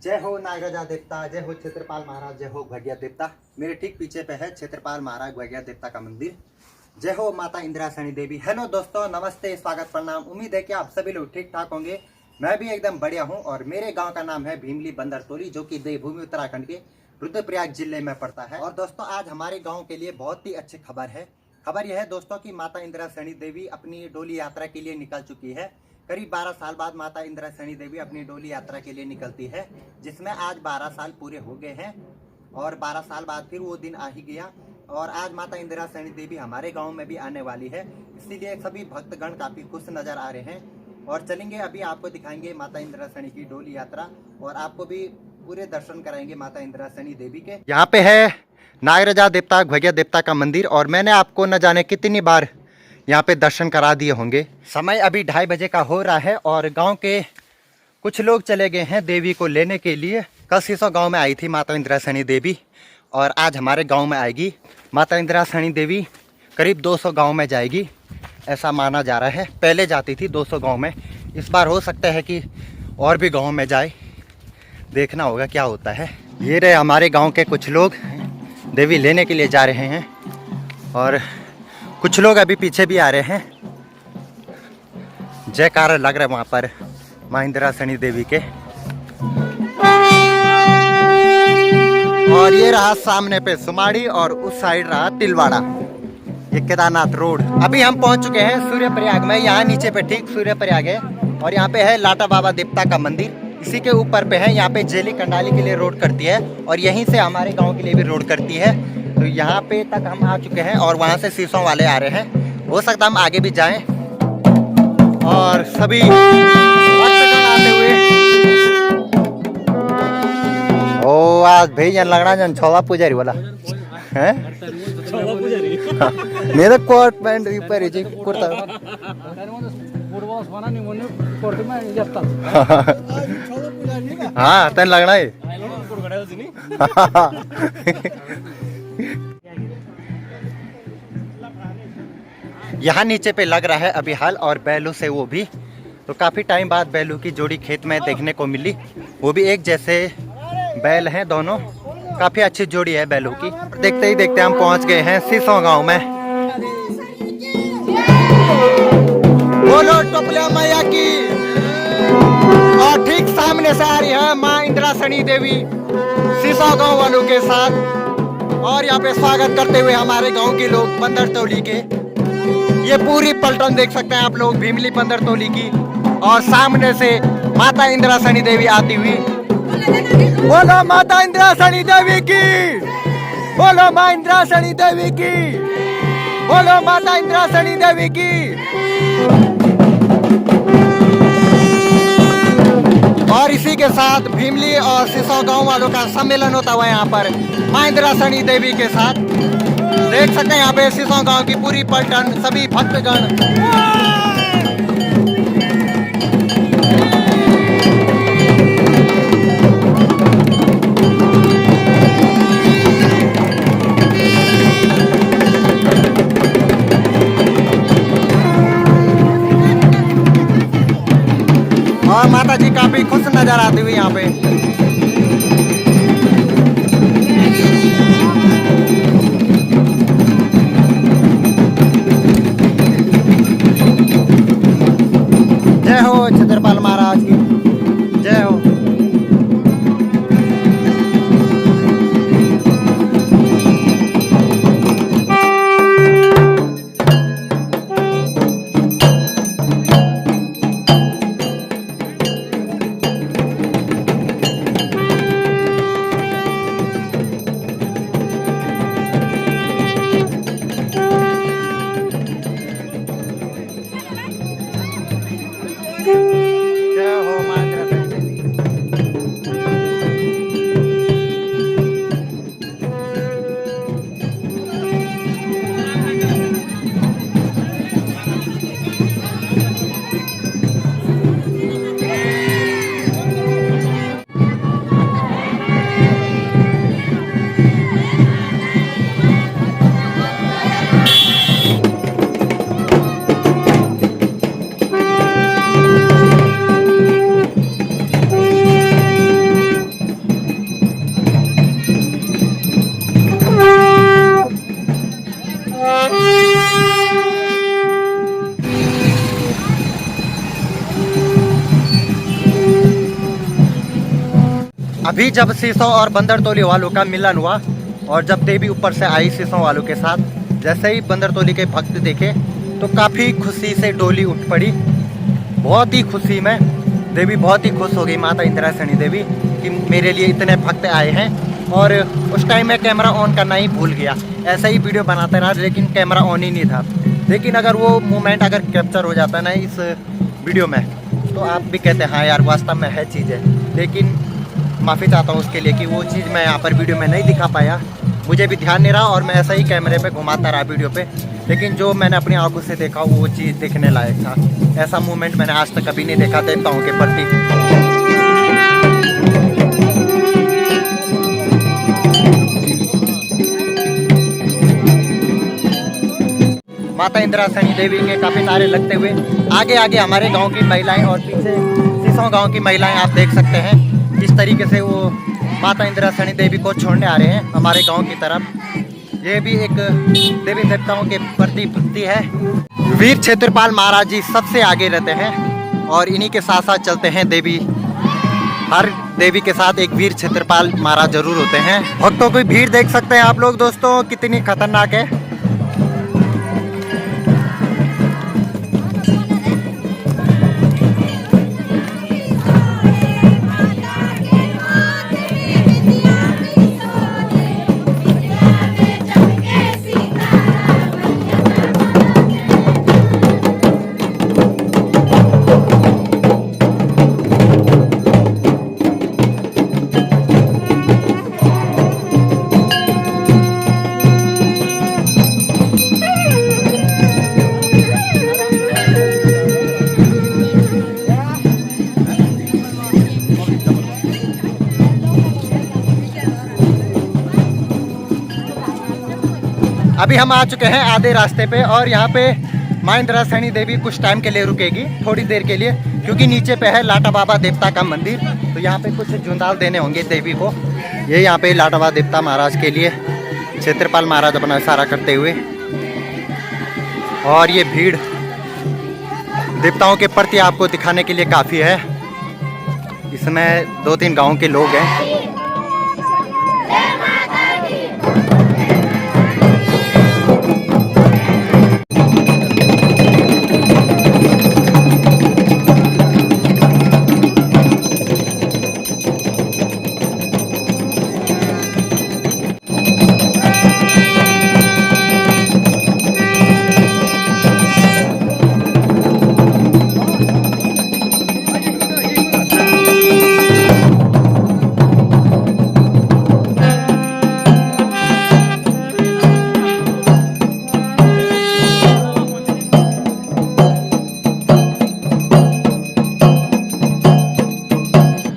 जय हो नागराजा देवता, जय हो क्षेत्रपाल महाराज, जय हो घटिया देवता। मेरे ठीक पीछे पे है क्षेत्रपाल महाराज घटिया देवता का मंदिर। जय हो माता इंद्रासनी देवी। हेलो दोस्तों, नमस्ते, स्वागत, प्रणाम। उम्मीद है कि आप सभी लोग ठीक ठाक होंगे। मैं भी एकदम बढ़िया हूं। और मेरे गांव का नाम है भीमली बंदरतोली, जो कि देवभूमि उत्तराखंड के रुद्रप्रयाग जिले में पड़ता है। और दोस्तों, आज हमारे गाँव के लिए बहुत ही अच्छी खबर है। खबर यह है दोस्तों कि माता इंद्रासनी देवी अपनी डोली यात्रा के लिए निकल चुकी है। करीब 12 साल बाद माता इंद्रासनी देवी अपनी डोली यात्रा के लिए निकलती है, जिसमें आज 12 साल पूरे हो गए हैं। और 12 साल बाद फिर वो दिन आ ही गया। और आज माता इंद्रासनी देवी हमारे गांव में भी आने वाली है, इसीलिए सभी भक्तगण काफ़ी खुश नज़र आ रहे हैं। और चलेंगे, अभी आपको दिखाएंगे माता इंद्रासनी की डोली यात्रा, और आपको भी पूरे दर्शन कराएंगे माता इंद्रासनी देवी के। यहाँ पे है नागराजा देवता घटिया देवता का मंदिर, और मैंने आपको न जाने कितनी बार यहाँ पे दर्शन करा दिए होंगे। समय अभी 2:30 बजे का हो रहा है, और गांव के कुछ लोग चले गए हैं देवी को लेने के लिए। कल सीसो गांव में आई थी माता इंद्रासनी देवी, और आज हमारे गांव में आएगी। माता इंद्रासनी देवी करीब 200 गांव में जाएगी, ऐसा माना जा रहा है। पहले जाती थी 200 गांव में, इस बार हो सकता है कि और भी गाँव में जाए, देखना होगा क्या होता है। ये रहे हमारे गाँव के कुछ लोग देवी लेने के लिए जा रहे हैं, और कुछ लोग अभी पीछे भी आ रहे हैं। जयकारा लग रहा है वहाँ पर मां इंद्रासनी देवी के। और ये रहा सामने पे सुमाड़ी, और उस साइड रहा तिलवाड़ा, ये केदारनाथ रोड। अभी हम पहुँच चुके हैं सूर्यप्रयाग में। यहाँ नीचे पे ठीक सूर्यप्रयाग है, और यहाँ पे है लाटा बाबा देवता का मंदिर। इसी के ऊपर पे है, यहाँ पे जेली कंडाली के लिए रोड करती है, और यहीं से हमारे गाँव के लिए भी रोड करती है। तो यहाँ पे तक हम आ चुके हैं, और वहाँ से सीसों वाले आ रहे हैं। हो सकता हम आगे भी जाएं। और सभी आते हुए ओ आज भैया लगना जन छोला पुजारी वाला है। मेरे कोट पैंट ऊपर जी कुर्ता हाँ तन लगना है। यहाँ नीचे पे लग रहा है अभी हाल, और बैलों से वो भी। तो काफ़ी टाइम बाद बैलों की जोड़ी खेत में देखने को मिली, वो भी एक जैसे बैल हैं दोनों। काफ़ी अच्छी जोड़ी है बैलों की। देखते ही देखते हम पहुँच गए हैं सीसों गांव में। बोलो टोपलिया मैया की। और ठीक सामने से आ रही है माँ इंद्रासनी देवी सीसों गांव वालों के साथ। और यहाँ पे स्वागत करते हुए हमारे गांव के लोग बंदरतोली के। ये पूरी पलटन देख सकते हैं आप लोग भीमली बंदरतोली की। और सामने से माता इंद्रासनी देवी आती हुई। बोलो माता इंद्रासनी देवी की, बोलो माँ इंद्रासनी देवी की, बोलो माता इंद्रासनी देवी की। और इसी के साथ भीमली और सीसों गांव वालों का सम्मेलन होता हुआ यहाँ पर मां इंद्रासनी देवी के साथ। देख सकते हैं यहाँ पे सीसों गांव की पूरी पलटन, सभी भक्तगण। और माता जी काफी खुश नजर आती हुई यहाँ पे। अभी जब शीशों और बंदरतोली वालों का मिलन हुआ और जब देवी ऊपर से आई शीशों वालों के साथ, जैसे ही बंदरतोली के भक्त देखे तो काफ़ी खुशी से डोली उठ पड़ी। बहुत ही खुशी में देवी बहुत ही खुश हो गई, माता इंद्रासनी देवी, कि मेरे लिए इतने भक्त आए हैं। और उस टाइम मैं कैमरा ऑन करना ही भूल गया, ऐसा ही वीडियो बनाते रहा लेकिन कैमरा ऑन ही नहीं था। लेकिन अगर वो मोमेंट अगर कैप्चर हो जाता ना इस वीडियो में तो आप भी कहते हैं हाँ यार वास्तव में है चीज़ है। लेकिन माफ़ी चाहता हूँ उसके लिए कि वो चीज़ मैं यहाँ पर वीडियो में नहीं दिखा पाया, मुझे भी ध्यान नहीं रहा और मैं ऐसा ही कैमरे पे घुमाता रहा वीडियो पे। लेकिन जो मैंने अपनी आंखों से देखा वो चीज़ देखने लायक था। ऐसा मूवमेंट मैंने आज तक कभी नहीं देखा देवताओं के प्रति। माता इंद्रासनी देवी के काफ़ी नारे लगते हुए आगे आगे हमारे गांव की महिलाएं और पीछे शीशों गांव की महिलाएं आप देख सकते हैं किस तरीके से वो माता इंद्रासनी देवी को छोड़ने आ रहे हैं हमारे गांव की तरफ। ये भी एक देवी देवताओं के प्रति भक्ति है। वीर क्षेत्रपाल महाराज जी सबसे आगे रहते हैं और इन्हीं के साथ साथ चलते हैं देवी। हर देवी के साथ एक वीर क्षेत्रपाल महाराज जरूर होते हैं। भक्तों की भीड़ देख सकते हैं आप लोग दोस्तों कितनी खतरनाक है। अभी हम आ चुके हैं आधे रास्ते पे और यहाँ पे माँ इंद्रासनी देवी कुछ टाइम के लिए रुकेगी, थोड़ी देर के लिए, क्योंकि नीचे पे है लाटा बाबा देवता का मंदिर। तो यहाँ पे कुछ जुंदाल देने होंगे देवी को। ये यहाँ पे लाटा बाबा देवता महाराज के लिए क्षेत्रपाल महाराज अपना इशारा करते हुए। और ये भीड़ देवताओं के प्रति आपको दिखाने के लिए काफ़ी है। इसमें 2-3 गाँव के लोग हैं।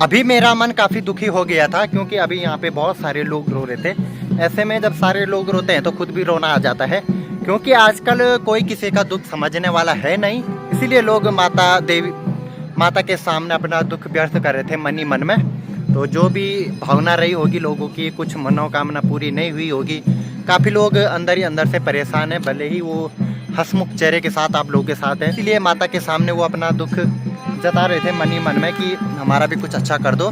अभी मेरा मन काफ़ी दुखी हो गया था क्योंकि अभी यहाँ पे बहुत सारे लोग रो रहे थे। ऐसे में जब सारे लोग रोते हैं तो खुद भी रोना आ जाता है, क्योंकि आजकल कोई किसी का दुख समझने वाला है नहीं। इसीलिए लोग माता के सामने अपना दुख व्यक्त कर रहे थे मन ही मन में। तो जो भी भावना रही होगी लोगों की, कुछ मनोकामना पूरी नहीं हुई होगी। काफ़ी लोग अंदर ही अंदर से परेशान हैं, भले ही वो हंसमुख चेहरे के साथ आप लोगों के साथ हैं। इसीलिए माता के सामने वो अपना दुख जता रहे थे मन ही मन में कि हमारा भी कुछ अच्छा कर दो।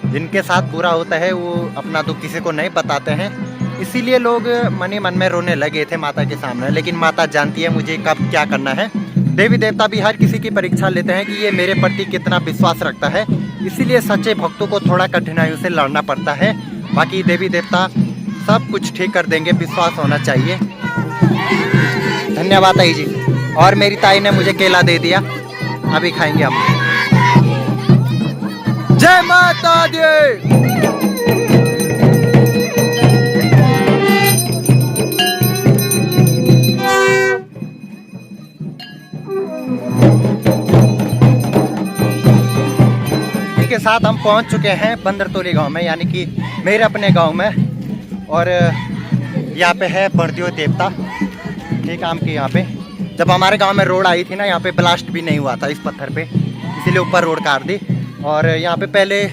जिनके साथ बुरा होता है वो अपना दुख किसी को नहीं बताते हैं, इसीलिए लोग मन ही मन में रोने लगे थे माता के सामने। लेकिन माता जानती है मुझे कब क्या करना है। देवी देवता भी हर किसी की परीक्षा लेते हैं कि ये मेरे प्रति कितना विश्वास रखता है, इसीलिए सच्चे भक्तों को थोड़ा कठिनाइयों से लड़ना पड़ता है। बाकी देवी देवता सब कुछ ठीक कर देंगे, विश्वास होना चाहिए। धन्यवाद ताई जी। और मेरी ताई ने मुझे केला दे दिया, अभी खाएंगे हम। जय माता दी। के साथ हम पहुंच चुके हैं बंदरतोली गांव में, यानी कि मेरे अपने गांव में। और यहाँ पे है बर्दियो देवता, ठीक आम की। यहाँ पे जब हमारे गांव में रोड आई थी ना, यहाँ पे ब्लास्ट भी नहीं हुआ था इस पत्थर पे, इसीलिए ऊपर रोड काट दी। और यहाँ पे पहले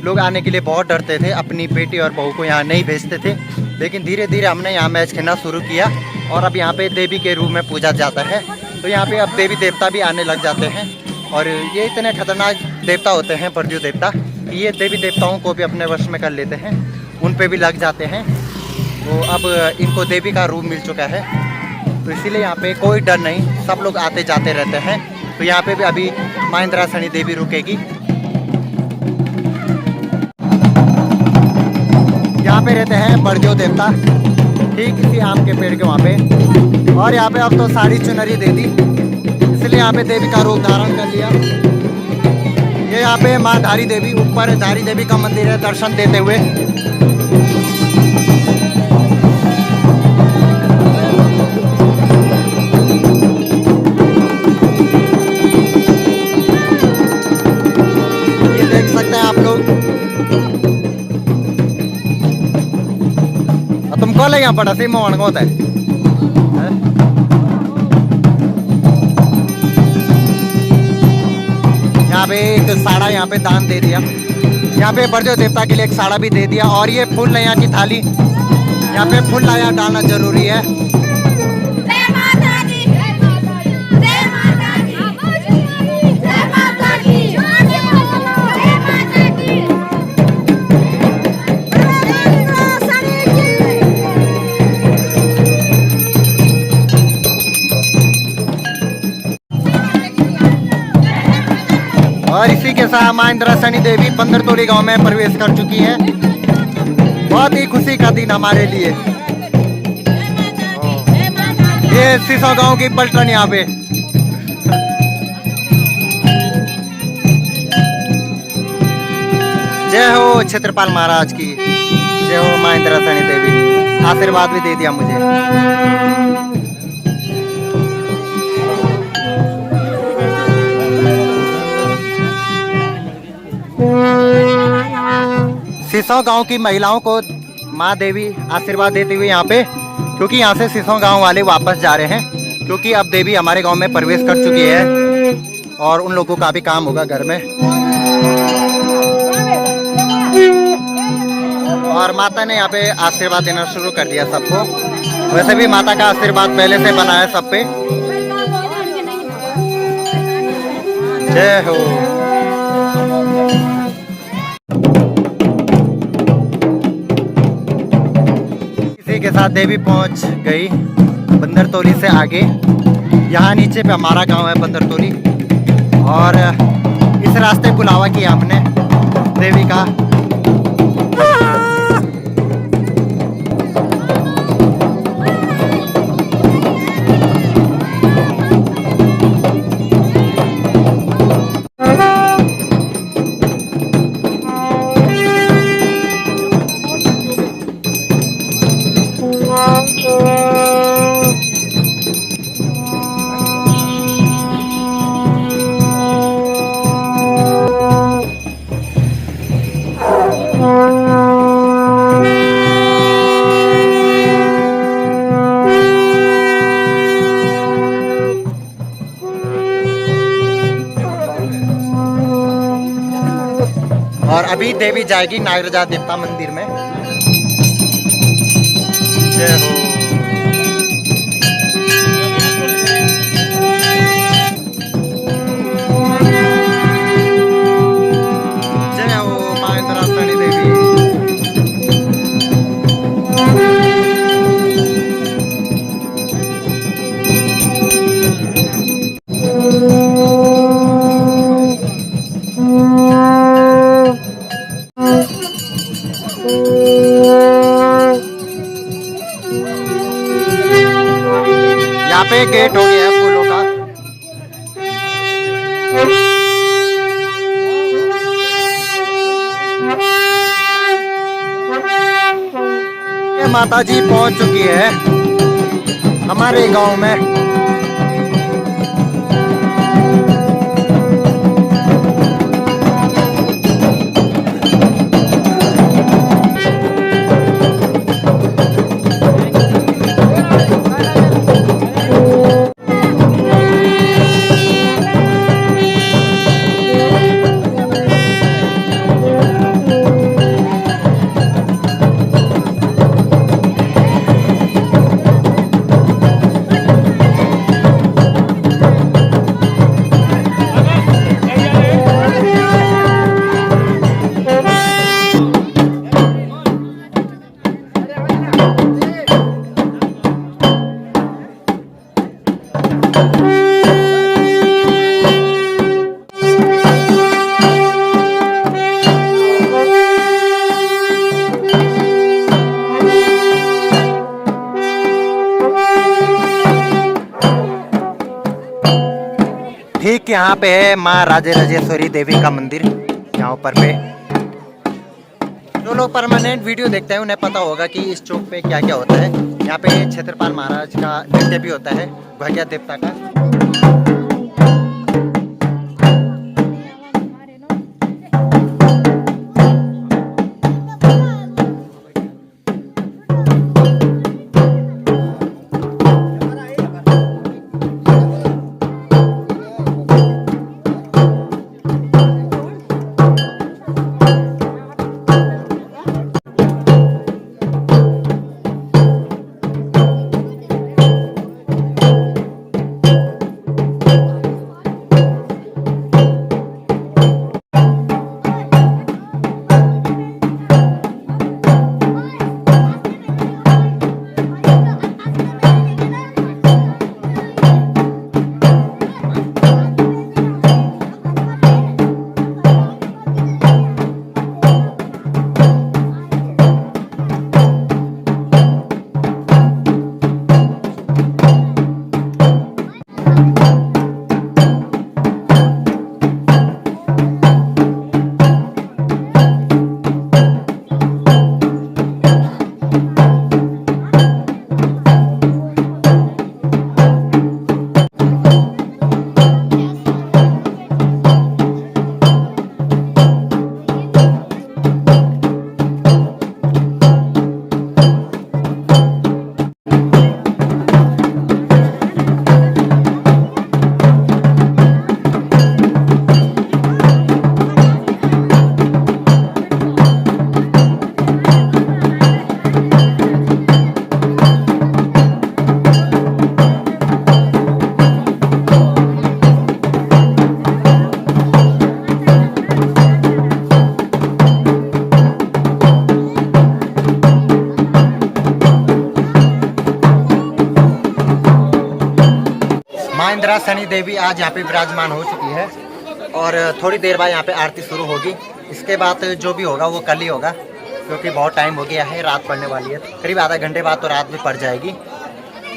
लोग आने के लिए बहुत डरते थे, अपनी बेटी और बहू को यहाँ नहीं भेजते थे। लेकिन धीरे धीरे हमने यहाँ मैच खेलना शुरू किया और अब यहाँ पे देवी के रूप में पूजा जाता है। तो यहाँ पे अब देवी देवता भी आने लग जाते हैं। और ये इतने खतरनाक देवता होते हैं बर्दियो देवता, ये देवी देवताओं को भी अपने वश में कर लेते हैं, उन पे भी लग जाते हैं। तो अब इनको देवी का रूप मिल चुका है, तो इसीलिए यहाँ पे कोई डर नहीं, सब लोग आते जाते रहते हैं। तो यहाँ पे भी अभी माँ इंद्रासनी देवी रुकेगी। यहाँ पे रहते हैं बड़देव देवता, ठीक इसी आम के पेड़ के वहाँ पे। और यहाँ पे अब तो साड़ी चुनरी दे दी, इसलिए यहाँ पे देवी का रूप धारण कर लिया। ये यहाँ पे माँ धारी देवी, ऊपर धारी देवी का मंदिर है, दर्शन देते हुए। ये देख सकते हैं आप लोग। तुमको ले यहाँ पड़ा सी मोहन को है। यहाँ पे एक साड़ा यहाँ पे दान दे दिया, यहाँ पे बड़देव देवता के लिए एक साड़ा भी दे दिया। और ये फूल नैया की थाली, यहाँ पे फूल नैया डालना जरूरी है। और इसी के साथ माँ इंद्रासनी देवी बंदरतोली गांव में प्रवेश कर चुकी है। बहुत ही खुशी का दिन हमारे लिए। ये सीसो गांव की पलटन यहाँ पे। जय हो क्षेत्रपाल महाराज की, जय हो माँ इंद्रासनी देवी। आशीर्वाद भी दे दिया मुझे। सिसों गांव की महिलाओं को माँ देवी आशीर्वाद देते हुए यहाँ पे, क्योंकि यहाँ से सिसों गांव वाले वापस जा रहे हैं, क्योंकि अब देवी हमारे गांव में प्रवेश कर चुकी है और उन लोगों का भी काम होगा घर में। और माता ने यहाँ पे आशीर्वाद देना शुरू कर दिया सबको। वैसे भी माता का आशीर्वाद पहले से बना है सब पे। जय हो। के साथ देवी पहुंच गई बंदरतोली से आगे। यहाँ नीचे पे हमारा गांव है बंदरतोली, और इस रास्ते बुलावा किया हमने देवी का। और अभी देवी जाएगी नागराजा देवता मंदिर में। जय हो। जय हो माँ इंद्रासनी देवी। यहाँ पे गेट हो गया है फूलों का। ये माता जी पहुंच चुकी है हमारे गांव में। ठीक यहाँ पे है माँ राजेश्वरी देवी का मंदिर। यहाँ ऊपर पे जो लोग परमानेंट वीडियो देखते हैं उन्हें पता होगा कि इस चौक पे क्या क्या होता है। यहाँ पे क्षेत्रपाल महाराज का नृत्य भी होता है, घटिया देवता का। माँ इंद्रासनी देवी आज यहाँ पे विराजमान हो चुकी है और थोड़ी देर बाद यहाँ पे आरती शुरू होगी। इसके बाद जो भी होगा वो कल ही होगा, क्योंकि बहुत टाइम हो गया है, रात पड़ने वाली है। करीब आधा घंटे बाद तो रात भी पड़ जाएगी,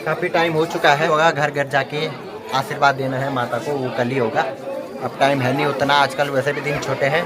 काफ़ी टाइम हो चुका है। होगा घर घर जाके आशीर्वाद देना है माता को, वो कल ही होगा। अब टाइम है नहीं उतना, आजकल वैसे भी दिन छोटे हैं।